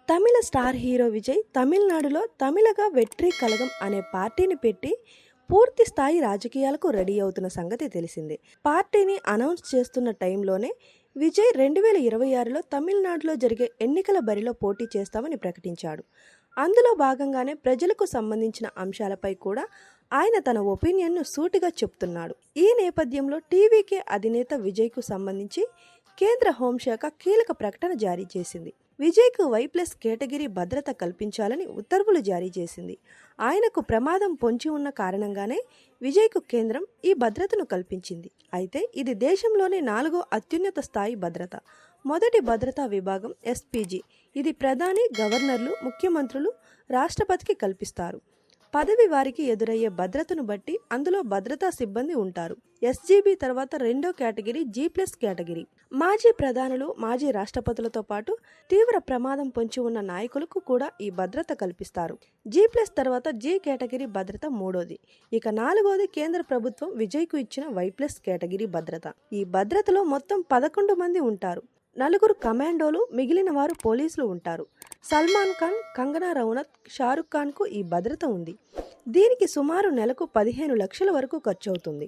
తమిళ star hero Vijay తమిళనాడులో తమిళగా వెట్రి కళగం అనే పార్టీని పెట్టి పూర్తి స్థాయి రాజకీయాలకు రెడీ అవుతున్న సంగతి తెలిసిందే. పార్టీని అనౌన్స్ చేస్తున్న టైంలోనే విజయ్ 2026లో తమిళనాడులో జరిగే ఎన్నికల బరిలో పోటీ చేస్తామని ప్రకటించాడు. అందులో భాగంగానే ప్రజలకు సంబంధించిన అంశాలపై కూడా ఆయన తన ఒపీనియన్ను సూటిగా చెప్తున్నాడు. ఈ నేపథ్యంలో టీవీకే అధినేత విజయ్కు సంబంధించి కేంద్ర హోంశాఖ కీలక ప్రకటన జారీ చేసింది. విజయ్కు Y+ కేటగిరీ భద్రత కల్పించాలని ఉత్తర్వులు జారీ చేసింది. ఆయనకు ప్రమాదం పొంచి ఉన్న కారణంగానే విజయ్కు కేంద్రం ఈ భద్రతను కల్పించింది. అయితే ఇది దేశంలోనే 4వ అత్యున్నత స్థాయి భద్రత. మొదటి భద్రతా విభాగం SPG. ఇది ప్రధాని, గవర్నర్లు, ముఖ్యమంత్రులు, రాష్ట్రపతికి కల్పిస్తారు. పదవి వారికి ఎదురయ్యే భద్రతను బట్టి అందులో భద్రతా సిబ్బంది ఉంటారు. SGB తర్వాత రెండో కేటగిరీ G+ కేటగిరీ. మాజీ ప్రధానులు, మాజీ రాష్ట్రపతులతో పాటు తీవ్ర ప్రమాదం పొంచి ఉన్న నాయకులకు కూడా ఈ భద్రత కల్పిస్తారు. G+ తర్వాత G కేటగిరీ భద్రత మూడోది. ఇక 4వది కేంద్ర ప్రభుత్వం విజయ్కు ఇచ్చిన Y+ కేటగిరీ భద్రత. ఈ భద్రతలో మొత్తం 11 మంది ఉంటారు. 4 కమాండోలు, మిగిలిన వారు పోలీసులు ఉంటారు. సల్మాన్ ఖాన్, కంగనా రనౌత్, షారుఖ్ ఖాన్కు ఈ భద్రత ఉంది. దీనికి సుమారు నెలకు 15 లక్షల వరకు ఖర్చవుతుంది.